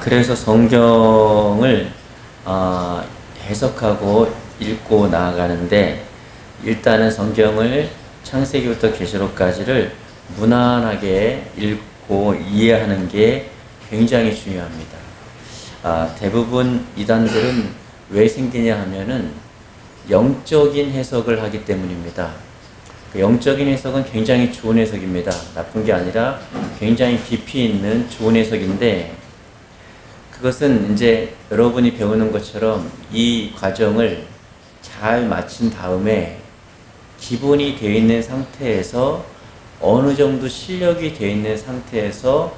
그래서 성경을 해석하고 읽고 나아가는데, 일단은 성경을 창세기부터 계시록까지를 무난하게 읽고 이해하는 게 굉장히 중요합니다. 대부분 이단들은 왜 생기냐 하면은 영적인 해석을 하기 때문입니다. 그 영적인 해석은 굉장히 좋은 해석입니다. 나쁜 게 아니라 굉장히 깊이 있는 좋은 해석인데, 그것은 이제 여러분이 배우는 것처럼 이 과정을 잘 마친 다음에 기본이 되어 있는 상태에서, 어느 정도 실력이 되어 있는 상태에서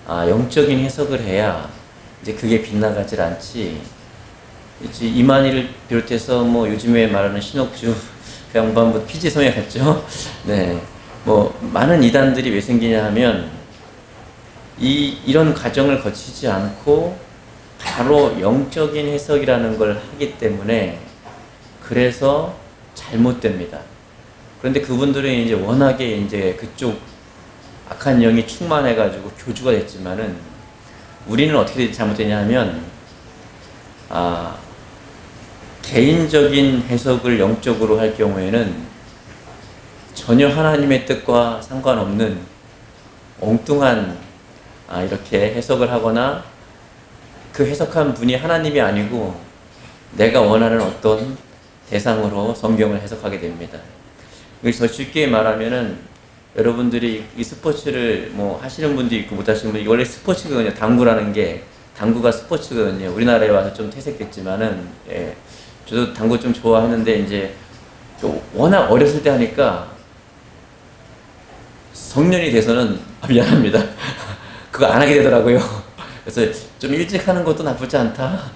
영적인 해석을 해야 이제 그게 빗나가질 않지. 이제 이만희를 비롯해서 뭐 요즘에 말하는 신옥주 그 양반부 피지성에 갔죠. 네, 뭐 많은 이단들이 왜 생기냐 하면 이런 과정을 거치지 않고 바로 영적인 해석이라는 걸 하기 때문에, 그래서 잘못됩니다. 그런데 그분들은 이제 워낙에 이제 그쪽 악한 영이 충만해가지고 교주가 됐지만은, 우리는 어떻게 잘못되냐 하면 개인적인 해석을 영적으로 할 경우에는 전혀 하나님의 뜻과 상관없는 엉뚱한 이렇게 해석을 하거나, 그 해석한 분이 하나님이 아니고 내가 원하는 어떤 대상으로 성경을 해석하게 됩니다. 그래서 쉽게 말하면은, 여러분들이 이 스포츠를 뭐 하시는 분도 있고 못 하시는 분도 있고, 원래 스포츠거든요. 당구라는 게, 당구가 스포츠거든요. 우리나라에 와서 좀 퇴색됐지만은, 저도 당구 좀 좋아했는데 이제 워낙 어렸을 때 하니까 성년이 돼서는 미안합니다. 그거 안 하게 되더라고요. 그래서 좀 일찍 하는 것도 나쁘지 않다.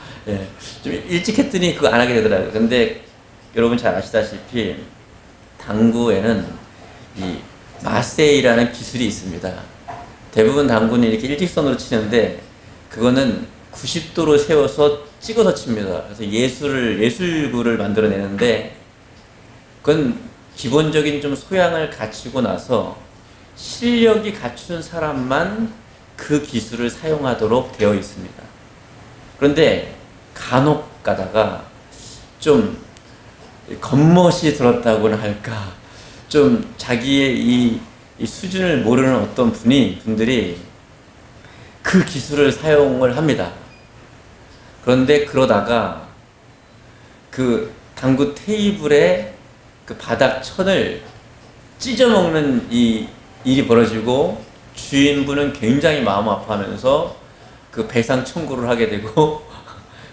좀 일찍 했더니 그거 안 하게 되더라고요. 근데 여러분 잘 아시다시피 당구에는 이 마세이라는 기술이 있습니다. 대부분 당구는 이렇게 일직선으로 치는데, 그거는 90도로 세워서 찍어서 칩니다. 그래서 예술구를 만들어내는데, 그건 기본적인 좀 소양을 갖추고 나서 실력이 갖춘 사람만 그 기술을 사용하도록 되어 있습니다. 그런데 간혹 가다가 좀 겉멋이 들었다고나 할까, 좀 자기의 이 수준을 모르는 어떤 분들이 그 기술을 사용을 합니다. 그런데 그러다가 그 당구 테이블에 그 바닥 천을 찢어먹는 이 일이 벌어지고, 주인분은 굉장히 마음 아파하면서 그 배상 청구를 하게 되고,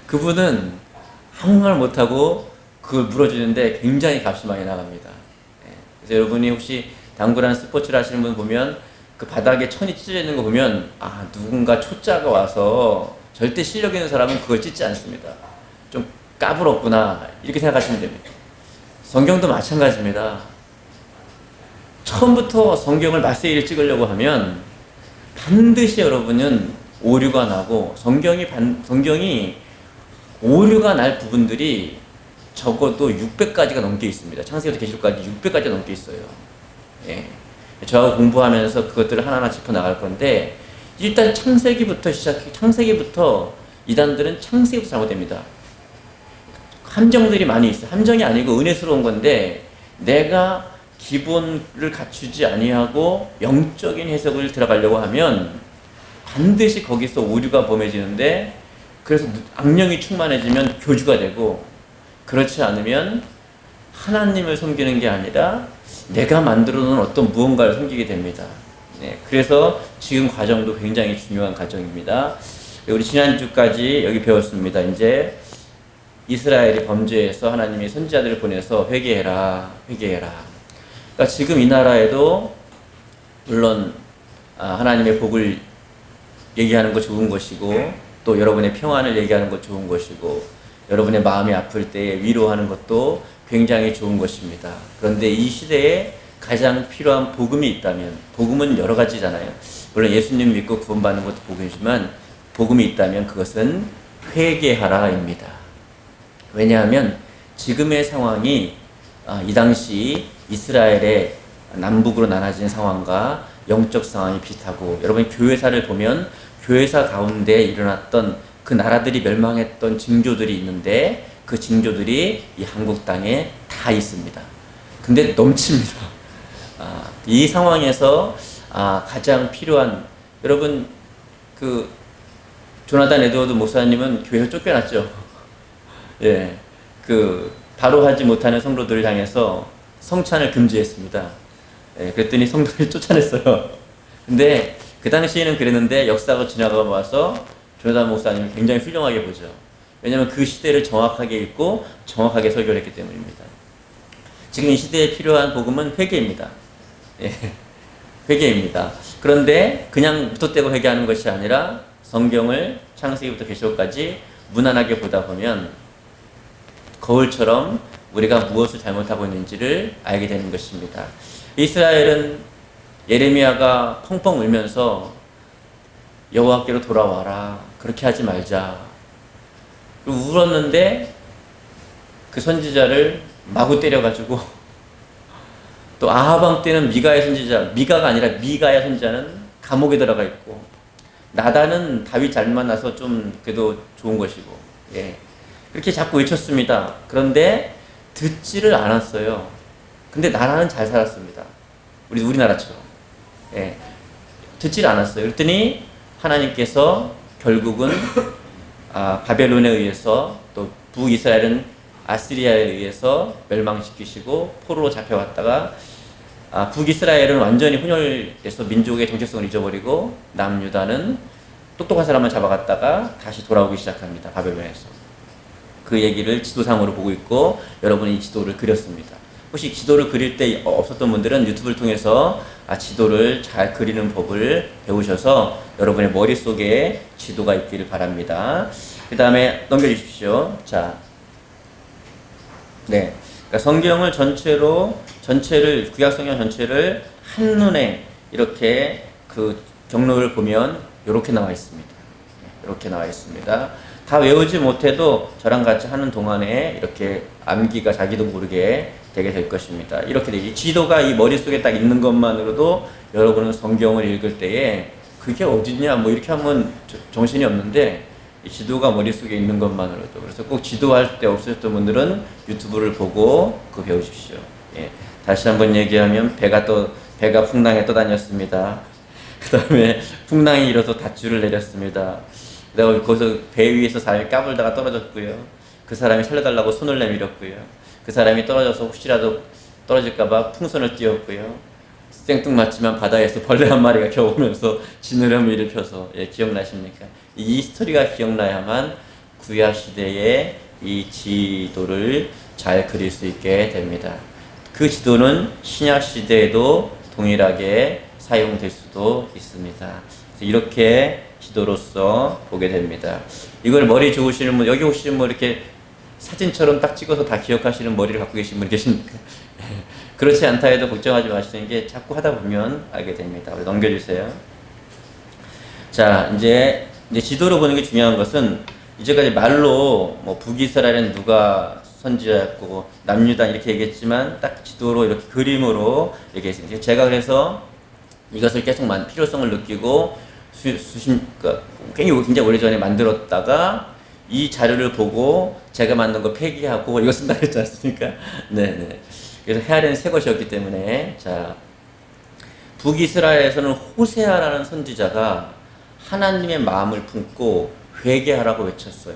그분은 아무 말 못하고 그걸 물어주는데 굉장히 값이 많이 나갑니다. 그래서 여러분이 혹시 당구라는 스포츠를 하시는 분 보면, 그 바닥에 천이 찢어져 있는 거 보면, 누군가 초짜가 와서, 절대 실력 있는 사람은 그걸 찢지 않습니다. 좀 까불었구나, 이렇게 생각하시면 됩니다. 성경도 마찬가지입니다. 처음부터 성경을 마세이를 찍으려고 하면 반드시 여러분은 오류가 나고, 성경이 오류가 날 부분들이 적어도 600가지가 넘게 있습니다. 창세기부터 계시록까지 600가지가 넘게 있어요. 저하고 공부하면서 그것들을 하나하나 짚어나갈 건데, 일단 창세기부터 이단들은 창세기부터 잘못됩니다. 함정들이 많이 있어요. 함정이 아니고 은혜스러운 건데, 내가 기본을 갖추지 아니하고 영적인 해석을 들어가려고 하면 반드시 거기서 오류가 범해지는데, 그래서 악령이 충만해지면 교주가 되고, 그렇지 않으면 하나님을 섬기는 게 아니라 내가 만들어 놓은 어떤 무언가를 섬기게 됩니다. 그래서 지금 과정도 굉장히 중요한 과정입니다. 우리 지난주까지 여기 배웠습니다. 이제 이스라엘이 범죄해서 하나님이 선지자들을 보내서 회개해라. 그러니까 지금 이 나라에도 물론 하나님의 복을 얘기하는 거 좋은 것이고, 또 여러분의 평안을 얘기하는 것 좋은 것이고, 여러분의 마음이 아플 때 위로하는 것도 굉장히 좋은 것입니다. 그런데 이 시대에 가장 필요한 복음이 있다면, 복음은 여러 가지잖아요. 물론 예수님 믿고 구원받는 것도 복음이지만, 복음이 있다면 그것은 회개하라입니다. 왜냐하면 지금의 상황이 이 당시 이스라엘의 남북으로 나눠진 상황과 영적 상황이 비슷하고, 여러분이 교회사를 보면 교회사 가운데 일어났던 그 나라들이 멸망했던 징조들이 있는데 그 징조들이 이 한국 땅에 다 있습니다. 근데 넘칩니다. 이 상황에서 가장 필요한, 여러분 그 조나단 에드워드 목사님은 교회에서 쫓겨났죠. 예, 그 바로 하지 못하는 성도들을 향해서 성찬을 금지했습니다. 예, 그랬더니 성도들이 쫓아냈어요. 근데 그 당시에는 그랬는데 역사가 지나가고 와서 조나단 목사님을 굉장히 훌륭하게 보죠. 왜냐하면 그 시대를 정확하게 읽고 정확하게 설교를 했기 때문입니다. 지금 이 시대에 필요한 복음은 회개입니다. 예, 회개입니다. 그런데 그냥 무턱대고 회개하는 것이 아니라 성경을 창세기부터 계시록까지 무난하게 보다 보면 거울처럼 우리가 무엇을 잘못하고 있는지를 알게 되는 것입니다. 이스라엘은 예레미야가 펑펑 울면서 여호와께로 돌아와라, 그렇게 하지 말자, 울었는데 그 선지자를 마구 때려가지고, 또 아하방 때는 미가의 선지자, 미가가 아니라 미가의 선지자는 감옥에 들어가 있고, 나단은 다윗 잘 만나서 좀 그래도 좋은 것이고, 예, 그렇게 자꾸 외쳤습니다. 그런데 듣지를 않았어요. 근데 나라는 잘 살았습니다. 우리나라처럼. 예, 듣지를 않았어요. 그랬더니 하나님께서 결국은 바벨론에 의해서, 또 북이스라엘은 아시리아에 의해서 멸망시키시고 포로로 잡혀갔다가, 북이스라엘은 완전히 혼혈돼서 민족의 정체성을 잊어버리고 남유다는 똑똑한 사람만 잡아갔다가 다시 돌아오기 시작합니다. 바벨론에서. 그 얘기를 지도상으로 보고 있고, 여러분이 이 지도를 그렸습니다. 혹시 지도를 그릴 때 없었던 분들은 유튜브를 통해서 지도를 잘 그리는 법을 배우셔서 여러분의 머릿속에 지도가 있기를 바랍니다. 그 다음에 넘겨주십시오. 자, 네, 그러니까 성경을 전체를 구약성경 전체를 한눈에 이렇게 그 경로를 보면 이렇게 나와 있습니다. 이렇게 나와 있습니다. 다 외우지 못해도 저랑 같이 하는 동안에 이렇게 암기가 자기도 모르게 되게 될 것입니다. 이렇게 되지. 지도가 이 머릿속에 딱 있는 것만으로도 여러분은 성경을 읽을 때에 그게 어딨냐 뭐 이렇게 하면 정신이 없는데, 이 지도가 머릿속에 있는 것만으로도. 그래서 꼭 지도할 때 없으셨던 분들은 유튜브를 보고 그거 배우십시오. 예. 다시 한번 얘기하면 배가 풍랑에 떠다녔습니다. 그 다음에 풍랑이 일어서 닷줄을 내렸습니다. 내가 거기서 배 위에서 사람이 까불다가 떨어졌고요. 그 사람이 살려달라고 손을 내밀었고요. 그 사람이 떨어져서 혹시라도 떨어질까봐 풍선을 띄웠고요. 생뚱맞지만 바다에서 벌레 한 마리가 겨우면서 지느러미 일으켜서, 예, 기억나십니까? 이 스토리가 기억나야만 구약시대의 이 지도를 잘 그릴 수 있게 됩니다. 그 지도는 신약시대에도 동일하게 사용될 수도 있습니다. 이렇게 지도로서 보게 됩니다. 이걸 머리 좋으시는 분, 여기 혹시 뭐 이렇게 사진처럼 딱 찍어서 다 기억하시는 머리를 갖고 계신 분 계십니까? 그렇지 않다 해도 걱정하지 마시는 게 자꾸 하다 보면 알게 됩니다. 넘겨주세요. 자, 이제 지도로 보는 게 중요한 것은, 이제까지 말로 뭐 북이스라엘은 누가 선지자였고 남유다 이렇게 얘기했지만, 딱 지도로 이렇게 그림으로 얘기했습니다. 제가 그래서 이것을 계속 필요성을 느끼고 그러니까 굉장히 오래전에 만들었다가 이 자료를 보고 제가 만든 거 폐기하고 이거 쓴다 그랬지 않습니까? 네네. 그래서 해야 되는 새 것이었기 때문에, 자, 북이스라엘에서는 호세아라는 선지자가 하나님의 마음을 품고 회개하라고 외쳤어요.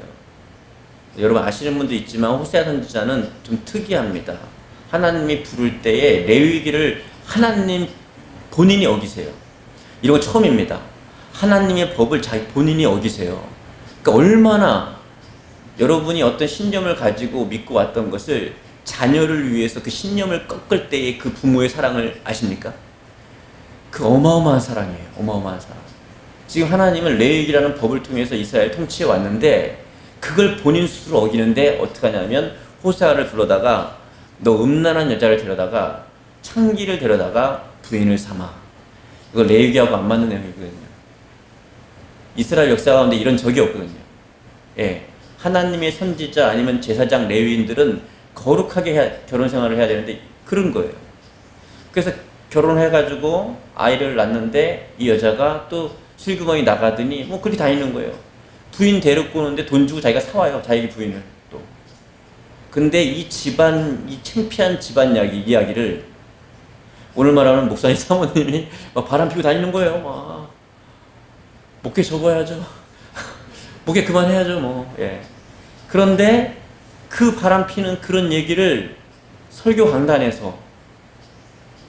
여러분 아시는 분도 있지만 호세아 선지자는 좀 특이합니다. 하나님이 부를 때에 레위기를 하나님 본인이 어기세요. 이런 거 처음입니다. 하나님의 법을 자기 본인이 어기세요. 그러니까 얼마나 여러분이 어떤 신념을 가지고 믿고 왔던 것을 자녀를 위해서 그 신념을 꺾을 때의 그 부모의 사랑을 아십니까? 그 어마어마한 사랑이에요. 어마어마한 사랑. 지금 하나님은 레위기라는 법을 통해서 이스라엘 통치해 왔는데, 그걸 본인 스스로 어기는데 어떻게 하냐면 호세아를 불러다가 너 음란한 여자를 데려다가 창기를 데려다가 부인을 삼아. 이거 레위기하고 안 맞는 내용이거든요. 이스라엘 역사 가운데 이런 적이 없거든요. 예, 하나님의 선지자 아니면 제사장 레위인들은 거룩하게 결혼 생활을 해야 되는데 그런 거예요. 그래서 결혼해가지고 아이를 낳는데 이 여자가 또 슬그머니 나가더니 뭐 그렇게 다니는 거예요. 부인 데리고 오는데 돈 주고 자기가 사와요. 자기 부인을 또. 근데 이 집안, 이 창피한 집안 이야기를 오늘 말하는 목사님 사모님이 막 바람 피고 다니는 거예요. 막 목에 접어야죠. 목에 그만해야죠. 뭐. 예. 그런데 그 바람 피는 그런 얘기를 설교 강단에서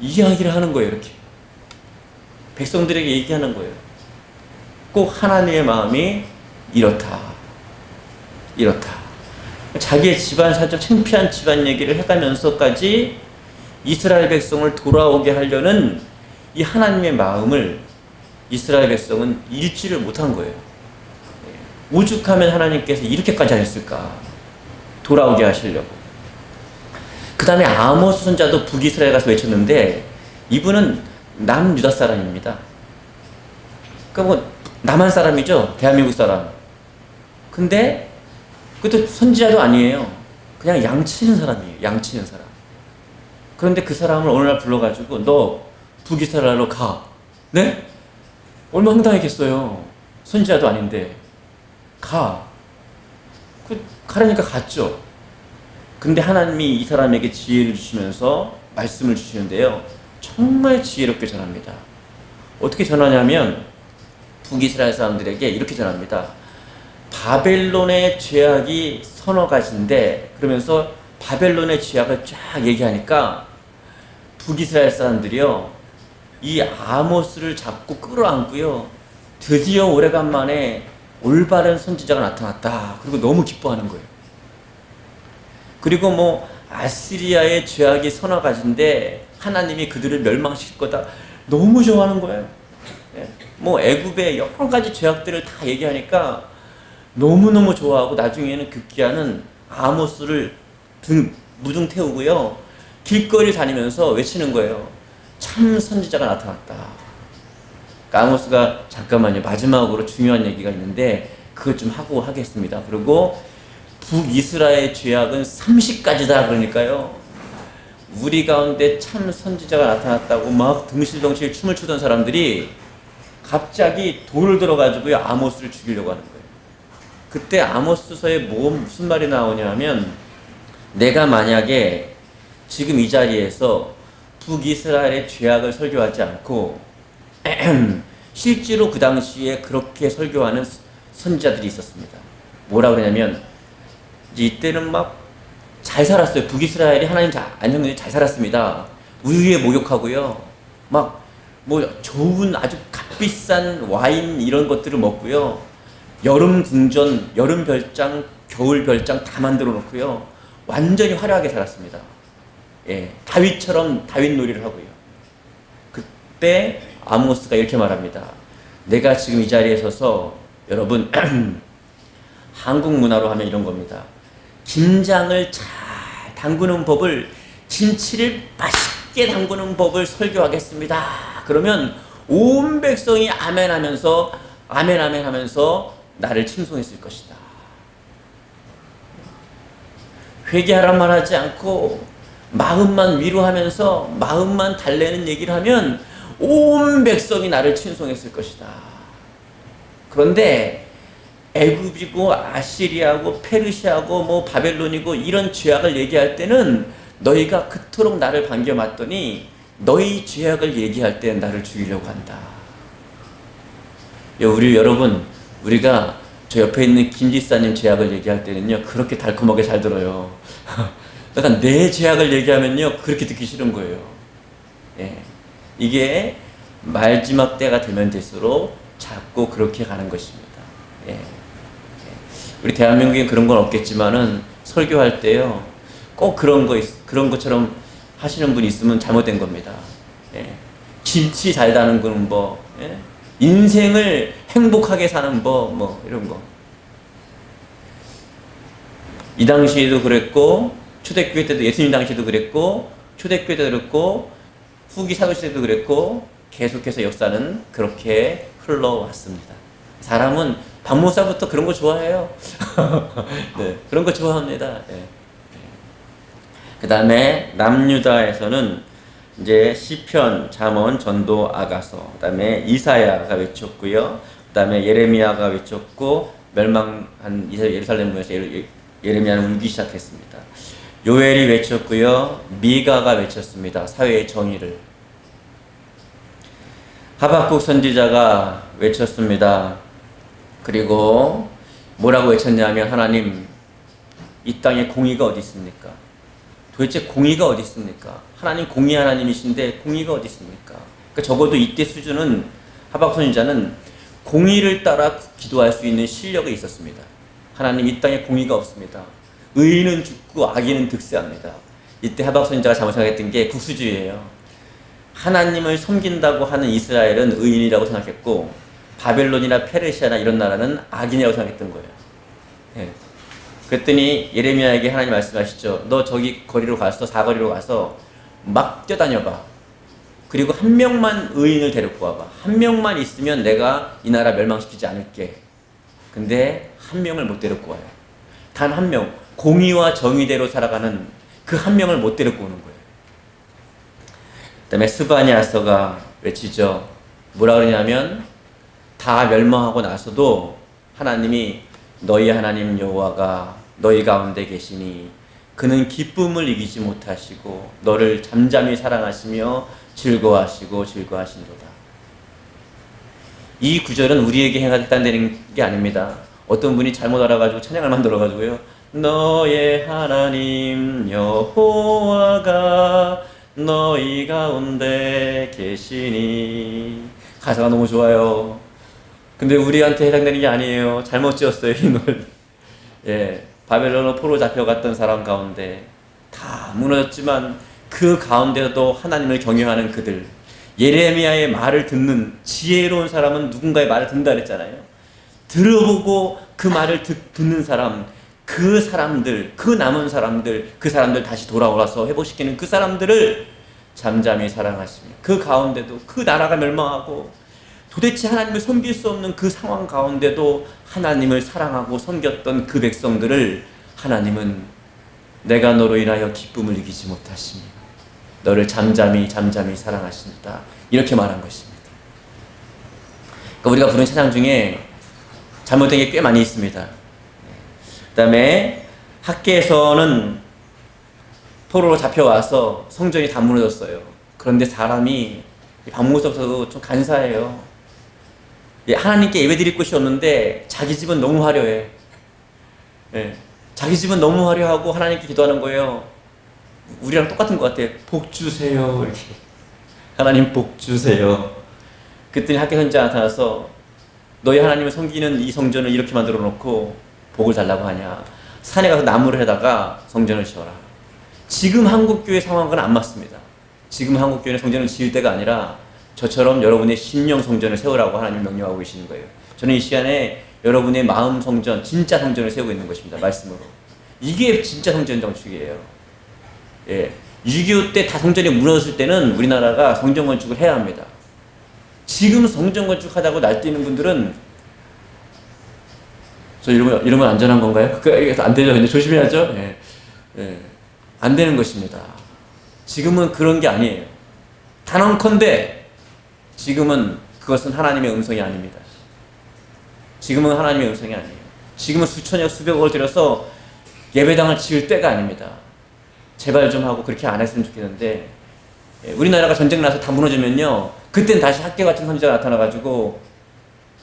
이야기를 하는 거예요. 이렇게 백성들에게 얘기하는 거예요. 꼭 하나님의 마음이 이렇다. 자기의 집안 사정 창피한 집안 얘기를 해가면서까지 이스라엘 백성을 돌아오게 하려는 이 하나님의 마음을 이스라엘 백성은 읽지를 못한 거예요. 오죽하면 하나님께서 이렇게까지 하셨을까? 돌아오게 하시려고. 그 다음에 아모스 선자도 북이스라엘 가서 외쳤는데 이분은 남유다 사람입니다. 그러니까 뭐 남한 사람이죠. 대한민국 사람. 근데 그것도 선지자도 아니에요. 그냥 양치는 사람이에요. 양치는 사람. 그런데 그 사람을 어느 날 불러가지고 너 북이스라엘로 가. 네? 얼마나 황당했겠어요. 선지자도 아닌데 가. 가라니까 갔죠. 근데 하나님이 이 사람에게 지혜를 주시면서 말씀을 주시는데요. 정말 지혜롭게 전합니다. 어떻게 전하냐면 북이스라엘 사람들에게 이렇게 전합니다. 바벨론의 죄악이 서너 가지인데 그러면서 바벨론의 죄악을 쫙 얘기하니까 북이스라엘 사람들이요. 이 아모스를 잡고 끌어안고요. 드디어 오래간만에 올바른 선지자가 나타났다. 그리고 너무 기뻐하는 거예요. 그리고 뭐 아시리아의 죄악이 서너 가지인데 하나님이 그들을 멸망시킬 거다. 너무 좋아하는 거예요. 뭐 애굽의 여러 가지 죄악들을 다 얘기하니까 너무너무 좋아하고 나중에는 급기야는 아모스를 무등 태우고요. 길거리 다니면서 외치는 거예요. 참 선지자가 나타났다. 아모스가 잠깐만요. 마지막으로 중요한 얘기가 있는데 그것 좀 하고 하겠습니다. 그리고 북이스라엘의 죄악은 30가지다. 그러니까요. 우리 가운데 참 선지자가 나타났다고 막 등실덩실 춤을 추던 사람들이 갑자기 돌을 들어가지고요. 아모스를 죽이려고 하는 거예요. 그때 아모스서에 무슨 말이 나오냐면 내가 만약에 지금 이 자리에서 북이스라엘의 죄악을 설교하지 않고 실제로 그 당시에 그렇게 설교하는 선지자들이 있었습니다. 뭐라 그러냐면 이때는 막 잘 살았어요. 북이스라엘이 하나님 안정되게 잘 살았습니다. 우유에 목욕하고요. 막 뭐 좋은 아주 값비싼 와인 이런 것들을 먹고요. 여름 궁전, 여름 별장, 겨울 별장 다 만들어 놓고요. 완전히 화려하게 살았습니다. 예, 다윗처럼 다윗 놀이를 하고요. 그때 아모스가 이렇게 말합니다. 내가 지금 이 자리에 서서 여러분 한국 문화로 하면 이런 겁니다. 김장을 잘 담그는 법을 김치를 맛있게 담그는 법을 설교하겠습니다. 그러면 온 백성이 아멘하면서 아멘 하면서 나를 칭송했을 것이다. 회개하란 말하지 않고 마음만 위로하면서 마음만 달래는 얘기를 하면 온 백성이 나를 칭송했을 것이다. 그런데 애굽이고 아시리아고 페르시아고 뭐 바벨론이고 이런 죄악을 얘기할 때는 너희가 그토록 나를 반겨왔더니 너희 죄악을 얘기할 때 나를 죽이려고 한다. 여러분 우리가 저 옆에 있는 김지사님 죄악을 얘기할 때는요 그렇게 달콤하게 잘 들어요. 그러니까 내 죄악을 얘기하면요 그렇게 듣기 싫은 거예요. 예. 이게 마지막 때가 되면 될수록 자꾸 그렇게 가는 것입니다. 예. 우리 대한민국에 그런 건 없겠지만은 설교할 때요 꼭 그런 것처럼 하시는 분이 있으면 잘못된 겁니다. 예. 김치 잘 담그는 법, 예? 인생을 행복하게 사는 법, 뭐 이런 거. 이 당시에도 그랬고 초대교회 때도 예수님 당시에도 그랬고 초대교회 때도 그랬고 후기 사도시대 때도 그랬고 계속해서 역사는 그렇게 흘러왔습니다. 사람은 박목사부터 그런 거 좋아해요. 네, 그런 거 좋아합니다. 네. 그 다음에 남유다에서는 이제 시편, 잠언, 전도, 아가서, 그 다음에 이사야가 외쳤고요. 그 다음에 예레미야가 외쳤고, 멸망한 예루살렘에서 예레미야는 울기 시작했습니다. 요엘이 외쳤고요. 미가가 외쳤습니다. 사회의 정의를. 하박국 선지자가 외쳤습니다. 그리고 뭐라고 외쳤냐면, 하나님, 이 땅에 공의가 어디 있습니까? 도대체 공의가 어디 있습니까? 하나님 공의 하나님이신데 공의가 어디 있습니까? 그러니까 적어도 이때 수준은, 하박국 선지자는 공의를 따라 기도할 수 있는 실력이 있었습니다. 하나님, 이 땅에 공의가 없습니다. 의인은 죽고 악인은 득세합니다. 이때 하박국 선지자가 잘못 생각했던 게 국수주의예요. 하나님을 섬긴다고 하는 이스라엘은 의인이라고 생각했고, 바벨론이나 페르시아나 이런 나라는 악인이라고 생각했던 거예요. 예. 그랬더니 예레미야에게 하나님 말씀하시죠. 너 저기 거리로 가서, 사거리로 가서 막 뛰어다녀봐. 그리고 한 명만 의인을 데리고 와봐. 한 명만 있으면 내가 이 나라 멸망시키지 않을게. 근데 한 명을 못 데리고 와요. 단 한 명, 공의와 정의대로 살아가는 그 한 명을 못 데리고 오는 거예요. 그 다음에 스바냐서가 외치죠. 뭐라 그러냐면, 다 멸망하고 나서도 하나님이 너희 하나님 여호와가 너희 가운데 계시니 그는 기쁨을 이기지 못하시고 너를 잠잠히 사랑하시며 즐거워하신도다. 이 구절은 우리에게 해당되는 게 아닙니다. 어떤 분이 잘못 알아가지고 찬양을 만들어가지고요. 너의 하나님 여호와가 너희 가운데 계시니. 가사가 너무 좋아요. 근데 우리한테 해당되는 게 아니에요. 잘못 지었어요, 이 노래. 예, 바벨론으로 포로 잡혀갔던 사람 가운데 다 무너졌지만 그 가운데도 하나님을 경외하는 그들, 예레미야의 말을 듣는 지혜로운 사람은 누군가의 말을 듣는다 그랬잖아요. 들어보고 그 말을 듣는 사람, 그 사람들, 그 남은 사람들, 그 사람들 다시 돌아오라서 회복시키는 그 사람들을 잠잠히 사랑하시며, 그 가운데도 그 나라가 멸망하고 도대체 하나님을 섬길 수 없는 그 상황 가운데도 하나님을 사랑하고 섬겼던 그 백성들을 하나님은 내가 너로 인하여 기쁨을 이기지 못하시니 너를 잠잠히 사랑하신다. 이렇게 말한 것입니다. 그러니까 우리가 부른 찬양 중에 잘못된 게 꽤 많이 있습니다. 그 다음에 학계에서는 포로로 잡혀와서 성전이 다 무너졌어요. 그런데 사람이 방문석에서도 좀 간사해요. 하나님께 예배드릴 곳이 없는데 자기 집은 너무 화려해. 예, 자기 집은 너무 화려하고 하나님께 기도하는 거예요. 우리랑 똑같은 것 같아. 복 주세요. 이렇게. 하나님 복 주세요. 그랬더니 학계 선지자가 나타나서 너희 하나님을 섬기는 이 성전을 이렇게 만들어 놓고 복을 달라고 하냐. 산에 가서 나무를 해다가 성전을 지어라. 지금 한국교회 상황과는 안 맞습니다. 지금 한국교회는 성전을 지을 때가 아니라 저처럼 여러분의 심령 성전을 세우라고 하나님 명령하고 계시는 거예요. 저는 이 시간에 여러분의 마음 성전, 진짜 성전을 세우고 있는 것입니다. 말씀으로. 이게 진짜 성전 건축이에요. 예. 6.25 때 다 성전이 무너졌을 때는 우리나라가 성전 건축을 해야 합니다. 지금 성전 건축하다고 날뛰는 분들은 저 이러면 안전한 건가요? 그래서 안 되죠. 근데 조심해야죠. 예. 예. 안 되는 것입니다. 지금은 그런 게 아니에요. 단언컨대 지금은 그것은 하나님의 음성이 아닙니다. 지금은 하나님의 음성이 아니에요. 지금은 수천억 수백억을 들여서 예배당을 지을 때가 아닙니다. 제발 좀 하고 그렇게 안 했으면 좋겠는데, 우리나라가 전쟁 나서 다 무너지면요, 그땐 다시 학계 같은 선지자가 나타나가지고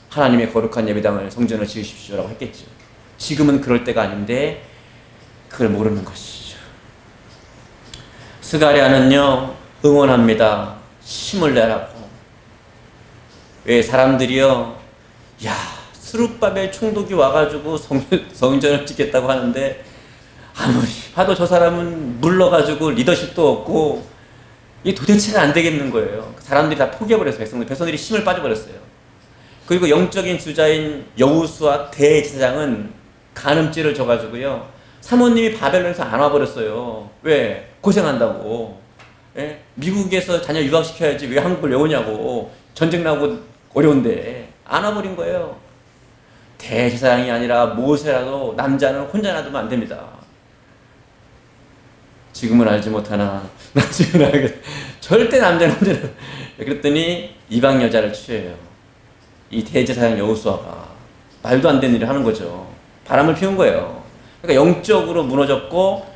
하나님의 거룩한 예배당을, 성전을 지으십시오라고 했겠죠. 지금은 그럴 때가 아닌데 그걸 모르는 것이죠. 스가랴는요 응원합니다. 힘을 내라고. 왜 사람들이요, 야, 스룹바벨 총독이 와가지고 성전을 짓겠다고 하는데 아무리 봐도 저 사람은 물러가지고 리더십도 없고 이게 도대체가 안 되겠는 거예요. 사람들이 다 포기해버렸어요. 백성들이 힘을 빠져버렸어요. 그리고 영적인 주자인 여호수아 대제사장은 간음죄를 져가지고요, 사모님이 바벨론에서 안 와버렸어요. 왜? 고생한다고. 예? 미국에서 자녀 유학시켜야지 왜 한국을 왜 오냐고. 전쟁 나고 어려운데 안 와버린 거예요. 대제사장이 아니라 모세라도 남자는 혼자 놔두면 안 됩니다. 지금은 알지 못하나 나중에 알겠. 절대 남자는 그랬더니 이방 여자를 취해요. 이 대제사장 여호수아가 말도 안 되는 일을 하는 거죠. 바람을 피운 거예요. 그러니까 영적으로 무너졌고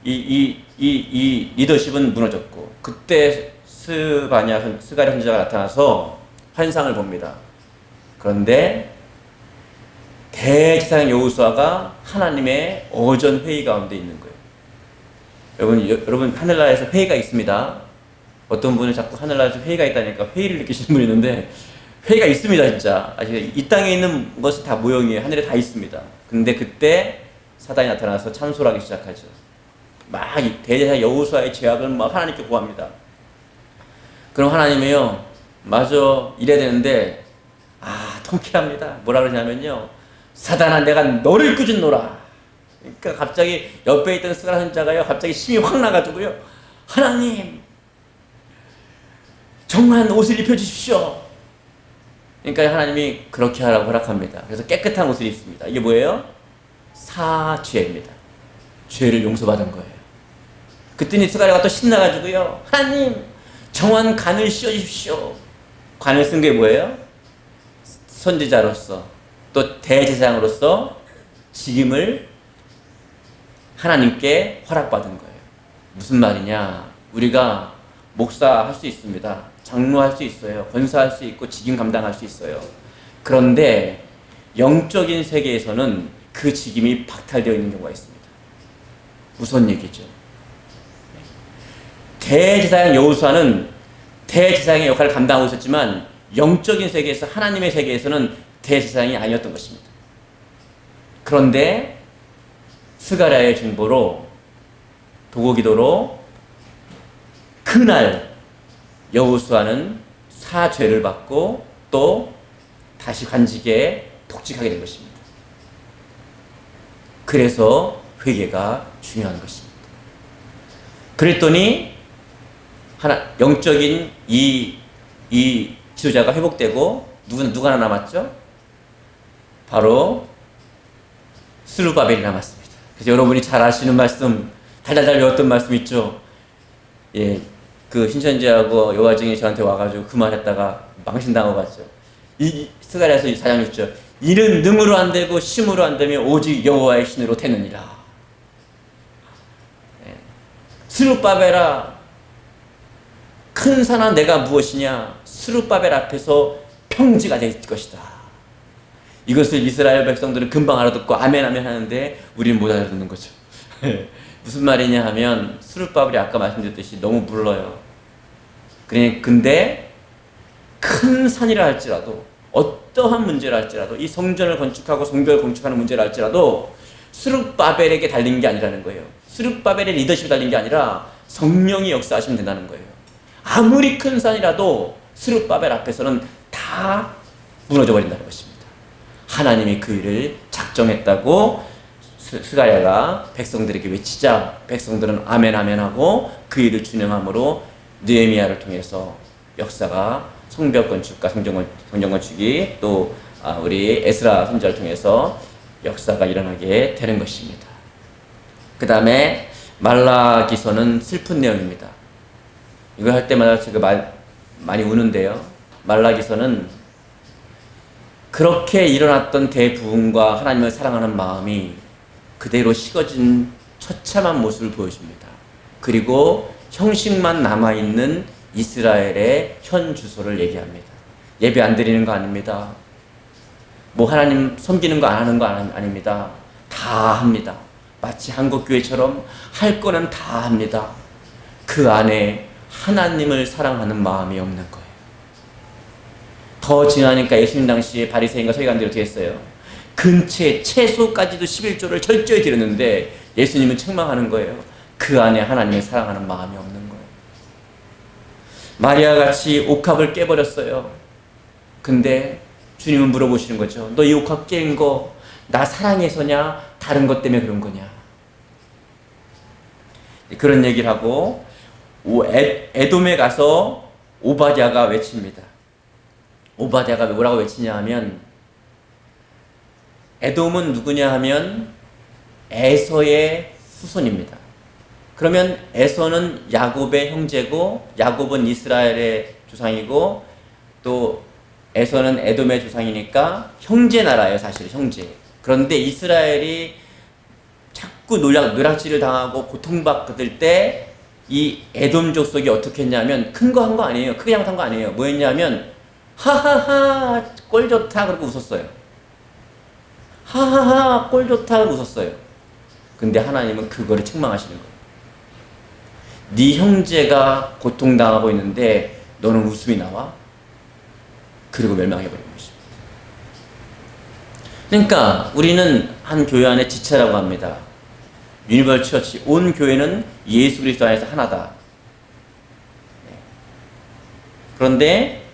이 리더십은 무너졌고, 그때 스가랴 선지자가 나타나서 환상을 봅니다. 그런데 대제사장 여호수아가 하나님의 어전 회의 가운데 있는 거예요. 여러분 하늘나라에서 회의가 있습니다. 어떤 분은 자꾸 하늘나라에서 회의가 있다니까 회의를 느끼시는 분이 있는데, 회의가 있습니다. 진짜 이 땅에 있는 것은 다 모형이에요. 하늘에 다 있습니다. 근데 그때 사단이 나타나서 참소하기 시작하죠. 막 대제사장 여호수아의 죄악을 막 하나님께 고합니다. 그럼 하나님이요, 마저 이래야 되는데 통쾌합니다. 뭐라 그러냐면요, 사단아 내가 너를 꾸짖노라. 그러니까 갑자기 옆에 있던 스가랴 선지자가요, 갑자기 힘이 확 나가지고요, 하나님 정한 옷을 입혀주십시오. 그러니까 하나님이 그렇게 하라고 허락합니다. 그래서 깨끗한 옷을 입습니다. 이게 뭐예요? 사죄입니다. 죄를 용서받은 거예요. 그랬더니 스가랴가 또 신나가지고요, 하나님 정한 간을 씌워주십시오. 간을 쓴 게 뭐예요? 선지자로서 또 대제사장으로서 직임을 하나님께 허락받은 거예요. 무슨 말이냐? 우리가 목사 할 수 있습니다. 장로 할 수 있어요. 권사 할 수 있고 직임 감당할 수 있어요. 그런데 영적인 세계에서는 그 직임이 박탈되어 있는 경우가 있습니다. 무슨 얘기죠? 대제사장 여호수아는 대제사장의 역할을 감당하고 있었지만 영적인 세계에서, 하나님의 세계에서는 대제사장이 아니었던 것입니다. 그런데 스가랴의 중보로, 도고기도로 그날 여호수아는 사죄를 받고 또 다시 관직에 독직하게 된 것입니다. 그래서 회개가 중요한 것입니다. 그랬더니 영적인 이 지도자가 회복되고 누가 남았죠? 바로 스룹바벨이 남았습니다. 그래서 여러분이 잘 아시는 말씀, 달달달 외웠던 말씀 있죠? 예, 그 신천지하고 여가증이 저한테 와가지고 그 말했다가 망신당하고 갔죠. 이 스가랴서 4장 6절, 이는 능으로 안 되고 심으로 안 되며 오직 여호와의 신으로 되느니라. 예. 스룹바벨아, 큰 산아 내가 무엇이냐? 스룹바벨 앞에서 평지가 될 것이다. 이것을 이스라엘 백성들은 금방 알아듣고 아멘 아멘 하는데 우리는 못 알아듣는 거죠. 무슨 말이냐 하면, 스룹바벨이 아까 말씀드렸듯이 너무 물러요. 근데 큰 산이라 할지라도, 어떠한 문제라 할지라도, 이 성전을 건축하고 성벽을 건축하는 문제라 할지라도 스룹바벨에게 달린 게 아니라는 거예요. 스룹바벨의 리더십이 달린 게 아니라 성령이 역사하시면 된다는 거예요. 아무리 큰 산이라도 스룹바벨 앞에서는 다 무너져 버린다는 것입니다. 하나님이 그 일을 작정했다고 스가랴가 백성들에게 외치자 백성들은 아멘 아멘 하고 그 일을 준행함으로 느헤미야를 통해서 역사가, 성벽 건축과 성전 건축이 또 우리 에스라 선지자를 통해서 역사가 일어나게 되는 것입니다. 그 다음에 말라기서는 슬픈 내용입니다. 이거 할 때마다 제가 많이 우는데요. 말라기서는 그렇게 일어났던 대부흥과 하나님을 사랑하는 마음이 그대로 식어진 처참한 모습을 보여줍니다. 그리고 형식만 남아있는 이스라엘의 현 주소를 얘기합니다. 예배 안 드리는 거 아닙니다. 뭐 하나님 섬기는 거 안 하는 거 아닙니다. 다 합니다. 마치 한국교회처럼 할 거는 다 합니다. 그 안에 하나님을 사랑하는 마음이 없는 거예요. 더 지나니까 예수님 당시에 바리새인과 서기관들이 어떻게 했어요? 근처에 채소까지도 11조를 철저히 드렸는데 예수님은 책망하는 거예요. 그 안에 하나님을 사랑하는 마음이 없는 거예요. 마리아 같이 옥합을 깨버렸어요. 근데 주님은 물어보시는 거죠. 너 이 옥합 깬 거 나 사랑해서냐? 다른 것 때문에 그런 거냐? 그런 얘기를 하고 에돔에 가서 오바댜가 외칩니다. 오바댜가 뭐라고 외치냐 하면, 에돔은 누구냐 하면 에서의 후손입니다. 그러면 에서는 야곱의 형제고 야곱은 이스라엘의 조상이고 또 에서는 에돔의 조상이니까 형제 나라예요. 사실 형제. 그런데 이스라엘이 자꾸 노략질을 당하고 고통받을 때 이 에돔 족속이 어떻게 했냐면 큰 거 한 거 아니에요. 크게 잘못한 거 아니에요. 뭐 했냐면 하하하 꼴 좋다 그러고 웃었어요. 하하하 꼴 좋다 그러고 웃었어요. 근데 하나님은 그거를 책망하시는 거예요. 네 형제가 고통당하고 있는데 너는 웃음이 나와? 그리고 멸망해버린 것입니다. 그러니까 우리는 한 교회 안에 지체라고 합니다. 유니버설 처치, 온 교회는 예수 그리스도 안에서 하나다. 그런데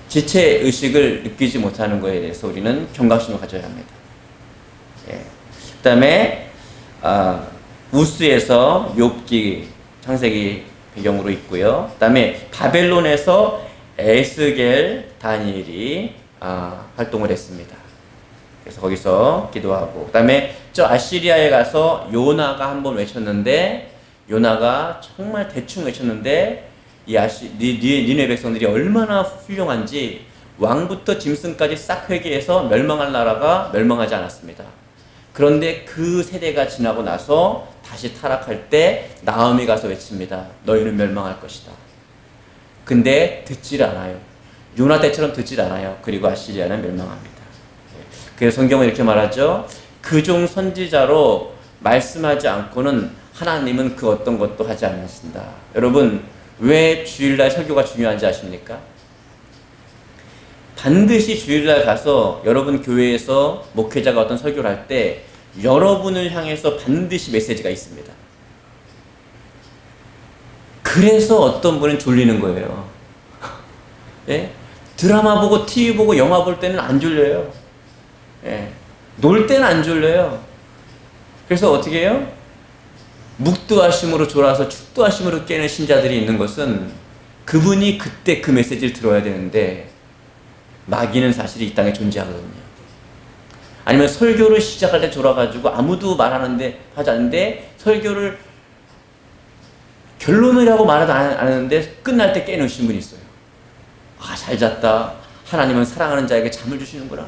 지체 의식을 느끼지 못하는 것에 대해서 우리는 경각심을 가져야 합니다. 그 다음에 우스에서 욥기, 창세기 배경으로 있고요. 그 다음에 바벨론에서 에스겔, 다니엘이 활동을 했습니다. 그래서 거기서 기도하고, 그 다음에 저 아시리아에 가서 요나가 한번 외쳤는데, 요나가 정말 대충 외쳤는데 이 니네 백성들이 얼마나 훌륭한지 왕부터 짐승까지 싹 회개해서 멸망할 나라가 멸망하지 않았습니다. 그런데 그 세대가 지나고 나서 다시 타락할 때 나음이 가서 외칩니다. 너희는 멸망할 것이다. 근데 듣질 않아요. 요나 때처럼 듣질 않아요. 그리고 아시리아는 멸망합니다. 그래서 성경은 이렇게 말하죠. 그종 선지자로 말씀하지 않고는 하나님은 그 어떤 것도 하지 않으신다. 여러분, 왜 주일날 설교가 중요한지 아십니까? 반드시 주일날 가서 여러분 교회에서 목회자가 어떤 설교를 할 때 여러분을 향해서 반드시 메시지가 있습니다. 그래서 어떤 분은 졸리는 거예요. 예? 드라마 보고 TV 보고 영화 볼 때는 안 졸려요. 예. 놀 때는 안 졸려요. 그래서 어떻게 해요? 묵두하심으로 졸아서 축두하심으로 깨는 신자들이 있는 것은 그분이 그때 그 메시지를 들어야 되는데 마귀는 사실 이 땅에 존재하거든요. 아니면 설교를 시작할 때 졸아가지고 아무도 말하는데 하지 않는데 설교를 결론이라고 말하지 않았는데 끝날 때 깨놓으신 분이 있어요. 아, 잘 잤다. 하나님은 사랑하는 자에게 잠을 주시는구나.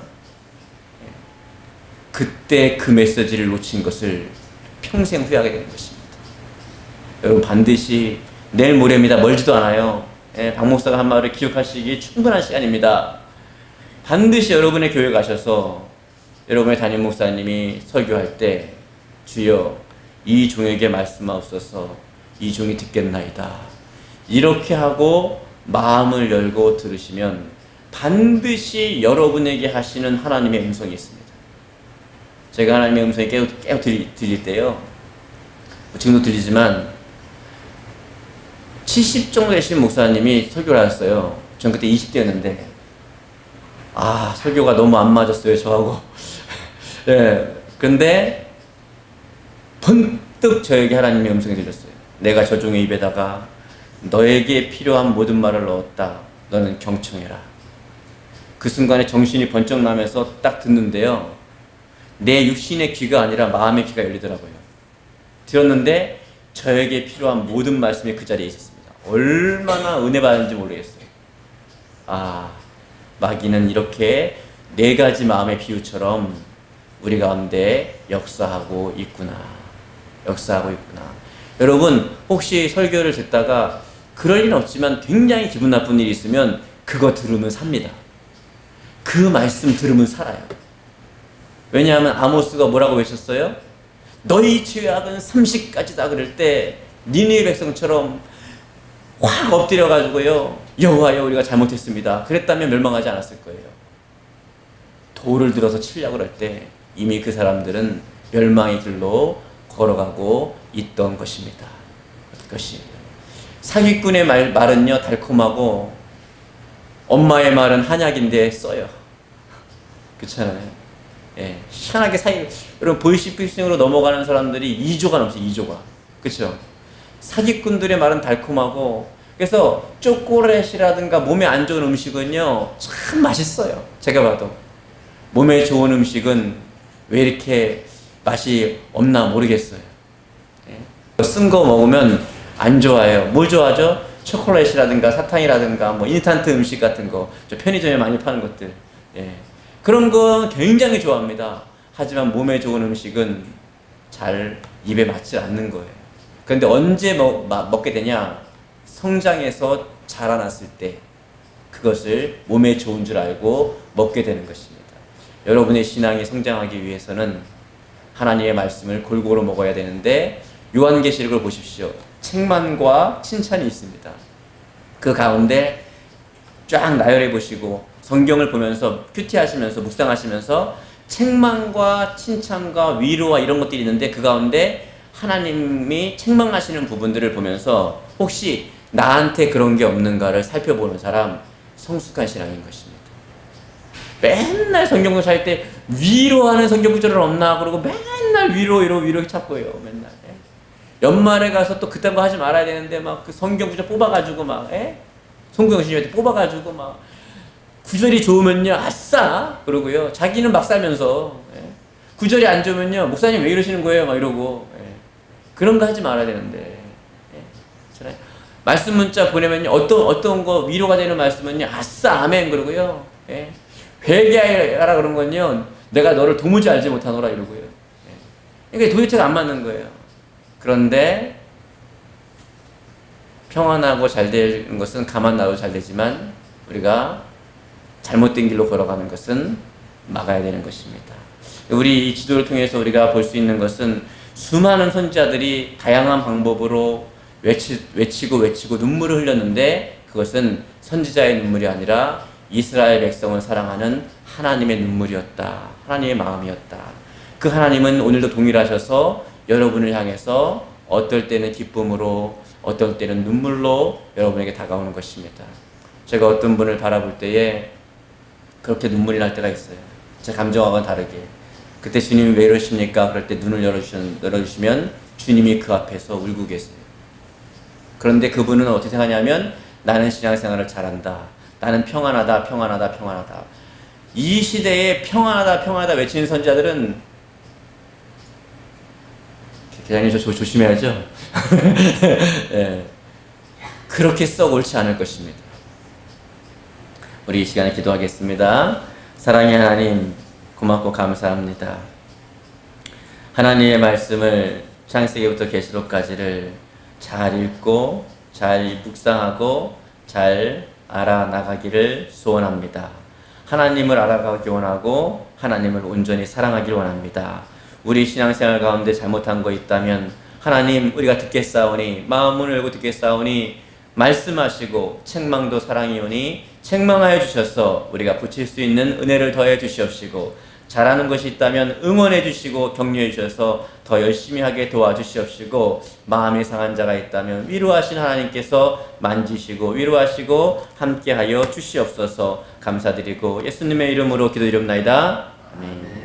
그때 그 메시지를 놓친 것을 평생 후회하게 되는 것입니다. 여러분, 반드시 내일 모레입니다. 멀지도 않아요. 박 목사가 한 말을 기억하시기 충분한 시간입니다. 반드시 여러분의 교회 가셔서 여러분의 담임 목사님이 설교할 때 주여 이 종에게 말씀하옵소서, 이 종이 듣겠나이다, 이렇게 하고 마음을 열고 들으시면 반드시 여러분에게 하시는 하나님의 음성이 있습니다. 제가 하나님의 음성이 깨어 들릴 때요, 지금도 들리지만 70 정도 되신 목사님이 설교를 하셨어요. 전 그때 20대였는데 설교가 너무 안 맞았어요, 저하고. 네, 근데 번뜩 저에게 하나님의 음성이 들렸어요. 내가 저 종의 입에다가 너에게 필요한 모든 말을 넣었다. 너는 경청해라. 그 순간에 정신이 번쩍 나면서 딱 듣는데요, 내 육신의 귀가 아니라 마음의 귀가 열리더라고요. 들었는데 저에게 필요한 모든 말씀이 그 자리에 있었습니다. 얼마나 은혜 받은지 모르겠어요. 마귀는 이렇게 네 가지 마음의 비유처럼 우리 가운데 역사하고 있구나. 여러분, 혹시 설교를 듣다가 그럴 일은 없지만 굉장히 기분 나쁜 일이 있으면 그거 들으면 삽니다. 그 말씀 들으면 살아요. 왜냐하면 아모스가 뭐라고 외쳤어요? 너희 죄악은 30가지다 그럴 때 니느웨 백성처럼 확 엎드려가지고요, 여호와여 우리가 잘못했습니다, 그랬다면 멸망하지 않았을 거예요. 돌을 들어서 치려고 할 때 이미 그 사람들은 멸망의 길로 걸어가고 있던 것입니다. 사기꾼의 말은요 달콤하고 엄마의 말은 한약인데 써요. 그렇잖아요. 희한하게 여러분, 보이스피싱으로 넘어가는 사람들이 2조가 넘어요. 2조가. 그렇죠? 사기꾼들의 말은 달콤하고, 그래서 초콜릿이라든가 몸에 안 좋은 음식은요 참 맛있어요. 제가 봐도 몸에 좋은 음식은 왜 이렇게 맛이 없나 모르겠어요. 쓴 거 먹으면 안 좋아해요. 뭘 좋아하죠? 초콜릿이라든가 사탕이라든가 뭐 인스턴트 음식 같은 거, 저 편의점에 많이 파는 것들, 예. 그런 거 굉장히 좋아합니다. 하지만 몸에 좋은 음식은 잘 입에 맞지 않는 거예요. 그런데 언제 먹게 되냐? 성장해서 자라났을 때 그것을 몸에 좋은 줄 알고 먹게 되는 것입니다. 여러분의 신앙이 성장하기 위해서는 하나님의 말씀을 골고루 먹어야 되는데, 요한계시록을 보십시오. 책망과 칭찬이 있습니다. 그 가운데 쫙 나열해 보시고 성경을 보면서 큐티하시면서 묵상하시면서 책망과 칭찬과 위로와 이런 것들이 있는데, 그 가운데 하나님이 책망하시는 부분들을 보면서 혹시 나한테 그런 게 없는가를 살펴보는 사람, 성숙한 신앙인 것입니다. 맨날 성경 살 때 위로하는 성경 구절은 없나 그러고 맨날 위로 찾고 해요. 맨날. 연말에 가서 또 그딴 거 하지 말아야 되는데 막 그 성경 구절 뽑아가지고 막 송구영 신님한테 뽑아가지고 막 구절이 좋으면요 아싸 그러고요. 자기는 막 살면서 구절이 안 좋으면요 목사님 왜 이러시는 거예요 막 이러고 그런 거 하지 말아야 되는데 말씀 문자 보내면요 어떤 거 위로가 되는 말씀은요 아싸 아멘 그러고요. 회개하라 그런 건요 내가 너를 도무지 알지 못하노라 이러고요. 이게 도대체가 안 맞는 거예요. 그런데 평안하고 잘 되는 것은 가만 놔도 잘 되지만 우리가 잘못된 길로 걸어가는 것은 막아야 되는 것입니다. 우리 이 지도를 통해서 우리가 볼 수 있는 것은 수많은 선지자들이 다양한 방법으로 외치고 눈물을 흘렸는데 그것은 선지자의 눈물이 아니라 이스라엘 백성을 사랑하는 하나님의 눈물이었다. 하나님의 마음이었다. 그 하나님은 오늘도 동일하셔서 여러분을 향해서 어떨 때는 기쁨으로 어떨 때는 눈물로 여러분에게 다가오는 것입니다. 제가 어떤 분을 바라볼 때에 그렇게 눈물이 날 때가 있어요. 제 감정하고는 다르게. 그때 주님이 왜 이러십니까? 그럴 때 눈을 열어주시면 주님이 그 앞에서 울고 계세요. 그런데 그분은 어떻게 생각하냐면 나는 신앙생활을 잘한다. 나는 평안하다. 이 시대에 평안하다 외치는 선지자들은 대장님 저 조심해야죠. 예. 그렇게 썩 옳지 않을 것입니다. 우리 이 시간에 기도하겠습니다. 사랑의 하나님 고맙고 감사합니다. 하나님의 말씀을 창세기부터 계시록까지를 잘 읽고 잘 묵상하고 잘 알아나가기를 소원합니다. 하나님을 알아가기 원하고 하나님을 온전히 사랑하기를 원합니다. 우리 신앙생활 가운데 잘못한 거 있다면 하나님 우리가 듣겠사오니 마음을 열고 듣겠사오니 말씀하시고 책망도 사랑이오니 책망하여 주셔서 우리가 붙일 수 있는 은혜를 더해 주시옵시고 잘하는 것이 있다면 응원해 주시고 격려해 주셔서 더 열심히 하게 도와주시옵시고 마음이 상한 자가 있다면 위로하신 하나님께서 만지시고 위로하시고 함께하여 주시옵소서. 감사드리고 예수님의 이름으로 기도드립나이다. 아멘.